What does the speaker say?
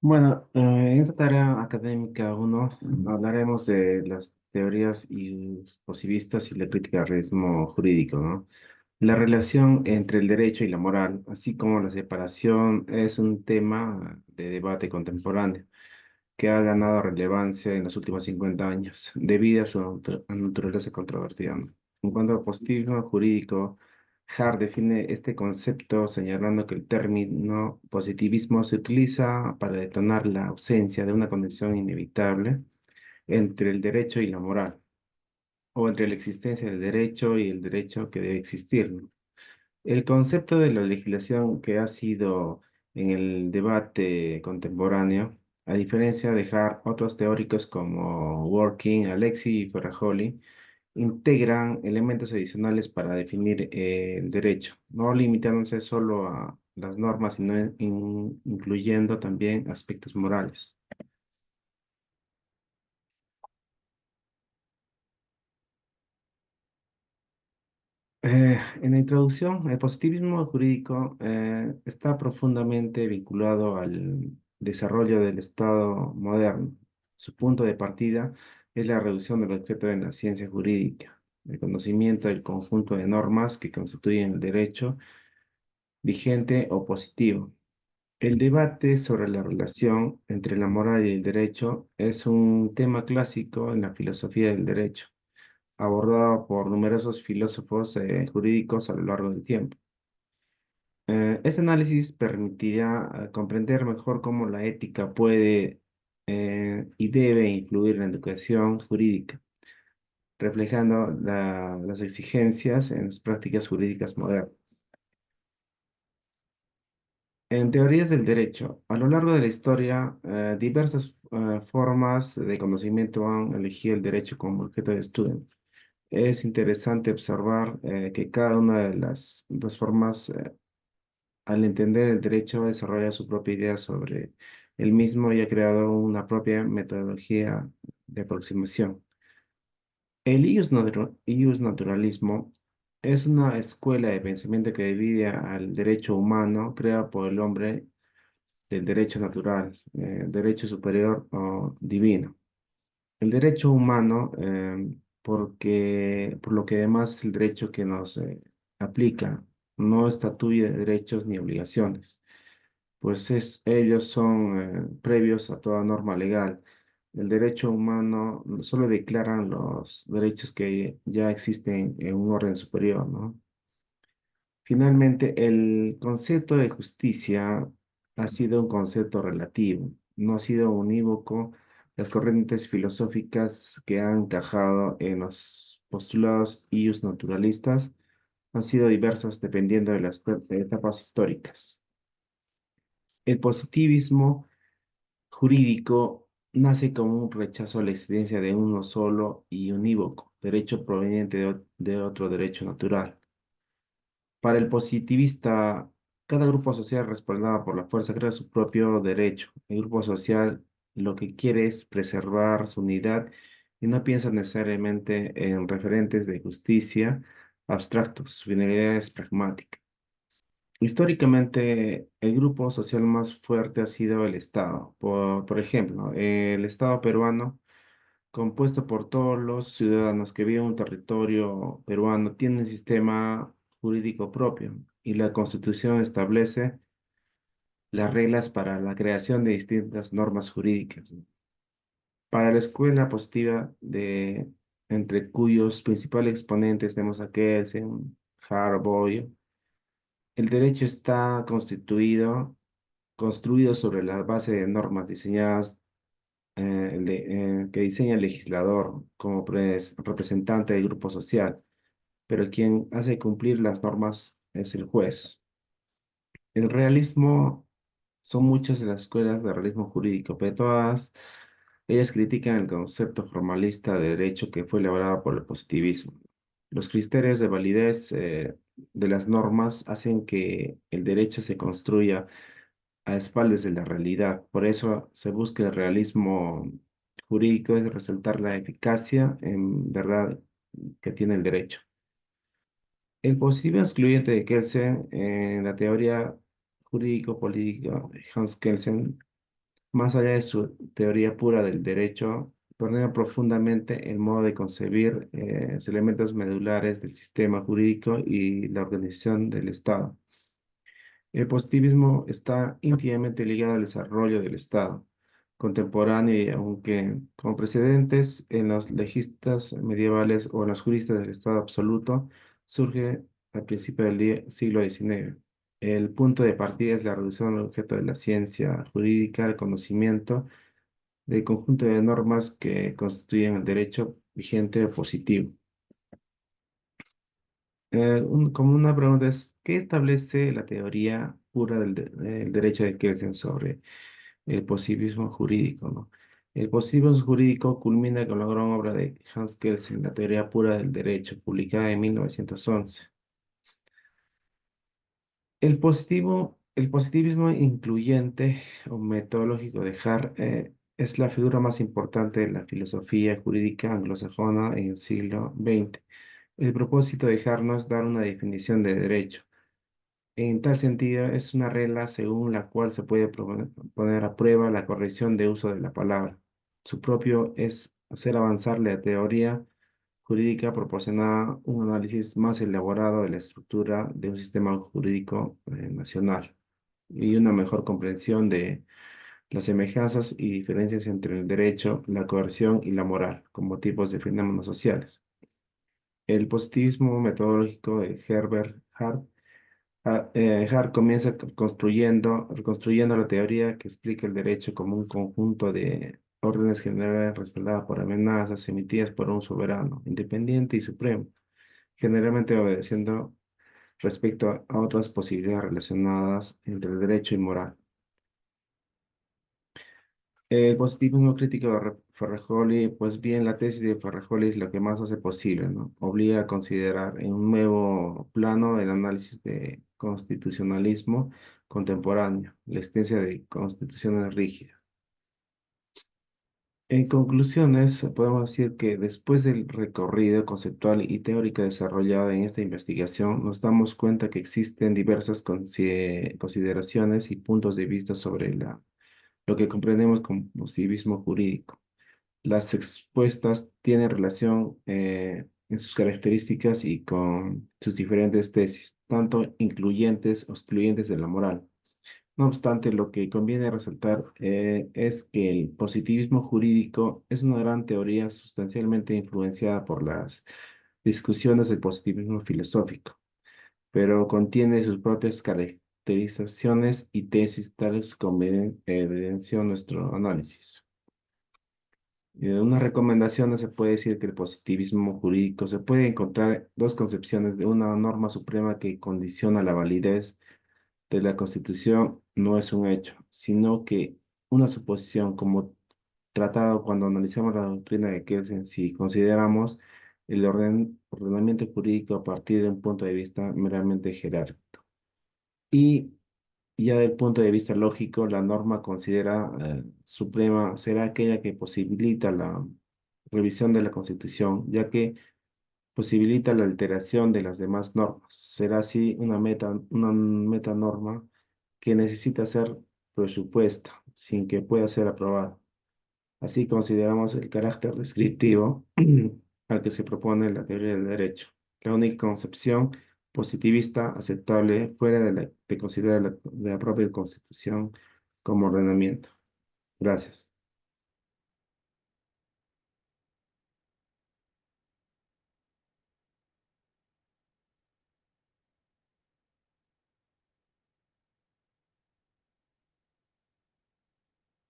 Bueno, en esta tarea académica uno hablaremos de las teorías y positivistas y la crítica al realismo jurídico, ¿no? La relación entre el derecho y la moral, así como la separación, es un tema de debate contemporáneo que ha ganado relevancia en los últimos 50 años debido a su naturaleza controvertida, ¿no? En cuanto al positivismo jurídico, Hart define este concepto señalando que el término positivismo se utiliza para detonar la ausencia de una conexión inevitable entre el derecho y la moral, o entre la existencia del derecho y el derecho que debe existir, ¿no? El concepto de la legislación que ha sido en el debate contemporáneo, a diferencia de Hart, otros teóricos como Working, Alexi y Ferrajoli, integran elementos adicionales para definir el derecho, no limitándose solo a las normas, sino incluyendo también aspectos morales. En la introducción, el positivismo jurídico está profundamente vinculado al desarrollo del Estado moderno. Su punto de partida es la reducción del objeto de la ciencia jurídica, el conocimiento del conjunto de normas que constituyen el derecho vigente o positivo. El debate sobre la relación entre la moral y el derecho es un tema clásico en la filosofía del derecho, abordado por numerosos filósofos jurídicos a lo largo del tiempo. Ese análisis permitirá comprender mejor cómo la ética puede y debe influir en la educación jurídica, reflejando las exigencias en las prácticas jurídicas modernas. En teorías del derecho, a lo largo de la historia, diversas formas de conocimiento han elegido el derecho como objeto de estudio. Es interesante observar que cada una de las dos formas, al entender el derecho, desarrolla su propia idea sobre el mismo y ha creado una propia metodología de aproximación. El ius naturalismo es una escuela de pensamiento que divide al derecho humano creado por el hombre del derecho natural, derecho superior o divino. El derecho humano, por lo que además el derecho que nos aplica no estatuye derechos ni obligaciones, pues ellos son previos a toda norma legal. El derecho humano solo declaran los derechos que ya existen en un orden superior, ¿no? Finalmente, el concepto de justicia ha sido un concepto relativo, no ha sido unívoco. Las corrientes filosóficas que han encajado en los postulados ius naturalistas han sido diversas dependiendo de las etapas históricas. El positivismo jurídico nace como un rechazo a la existencia de uno solo y unívoco, derecho proveniente de otro derecho natural. Para el positivista, cada grupo social respaldado por la fuerza crea su propio derecho. El grupo social lo que quiere es preservar su unidad y no piensa necesariamente en referentes de justicia abstractos, su finalidad es pragmática. Históricamente, el grupo social más fuerte ha sido el Estado. Por ejemplo, el Estado peruano, compuesto por todos los ciudadanos que viven en un territorio peruano, tiene un sistema jurídico propio y la Constitución establece las reglas para la creación de distintas normas jurídicas. Para la escuela positiva, entre cuyos principales exponentes tenemos a Kelsen, Harbaugh, el derecho está construido sobre la base de normas diseñadas que diseña el legislador como representante del grupo social, pero quien hace cumplir las normas es el juez. El realismo son muchas de las escuelas de realismo jurídico, pero todas ellas critican el concepto formalista de derecho que fue elaborado por el positivismo. Los criterios de validez de las normas hacen que el derecho se construya a espaldas de la realidad. Por eso se busca el realismo jurídico, es resaltar la eficacia en verdad que tiene el derecho. El positivismo excluyente de Kelsen en la teoría jurídico político Hans Kelsen, más allá de su teoría pura del derecho, plantea profundamente el modo de concebir los elementos medulares del sistema jurídico y la organización del Estado. El positivismo está íntimamente ligado al desarrollo del Estado contemporáneo y aunque con precedentes en los legistas medievales o en los juristas del Estado absoluto, surge al principio del siglo XIX. El punto de partida es la reducción del objeto de la ciencia jurídica, el conocimiento del conjunto de normas que constituyen el derecho vigente positivo. Como una pregunta es, ¿qué establece la teoría pura del derecho de Kelsen sobre el positivismo jurídico, ¿no? El positivismo jurídico culmina con la gran obra de Hans Kelsen, la teoría pura del derecho, publicada en 1911. El positivismo incluyente o metodológico de Hart es la figura más importante de la filosofía jurídica anglosajona en el siglo XX. El propósito de Hart no es dar una definición de derecho. En tal sentido, es una regla según la cual se puede poner a prueba la corrección de uso de la palabra. Su propio es hacer avanzar la teoría jurídica proporcionada un análisis más elaborado de la estructura de un sistema jurídico nacional y una mejor comprensión de las semejanzas y diferencias entre el derecho, la coerción y la moral como tipos de fenómenos sociales. El positivismo metodológico de Herbert Hart Hart comienza reconstruyendo la teoría que explica el derecho como un conjunto de órdenes generales respaldadas por amenazas emitidas por un soberano, independiente y supremo, generalmente obedeciendo respecto a otras posibilidades relacionadas entre el derecho y moral. El positivismo crítico de Ferrajoli, pues bien, la tesis de Ferrajoli es lo que más hace posible, ¿no? Obliga a considerar en un nuevo plano el análisis de constitucionalismo contemporáneo, la existencia de constituciones rígidas. En conclusiones, podemos decir que después del recorrido conceptual y teórico desarrollado en esta investigación, nos damos cuenta que existen diversas consideraciones y puntos de vista sobre lo que comprendemos como positivismo jurídico. Las expuestas tienen relación en sus características y con sus diferentes tesis, tanto incluyentes o excluyentes de la moral. No obstante, lo que conviene resaltar es que el positivismo jurídico es una gran teoría sustancialmente influenciada por las discusiones del positivismo filosófico, pero contiene sus propias caracterizaciones y tesis tales como evidenció nuestro análisis. Una recomendación se puede decir que el positivismo jurídico se puede encontrar dos concepciones de una norma suprema que condiciona la validez de la Constitución no es un hecho, sino que una suposición como tratado cuando analizamos la doctrina de Kelsen si consideramos el ordenamiento jurídico a partir de un punto de vista meramente jerárquico. Y ya del punto de vista lógico, la norma considera suprema será aquella que posibilita la revisión de la Constitución, ya que posibilita la alteración de las demás normas. Será así una metanorma que necesita ser presupuesta sin que pueda ser aprobada. Así consideramos el carácter descriptivo al que se propone la teoría del derecho. La única concepción positivista aceptable fuera de considerar la propia Constitución como ordenamiento. Gracias.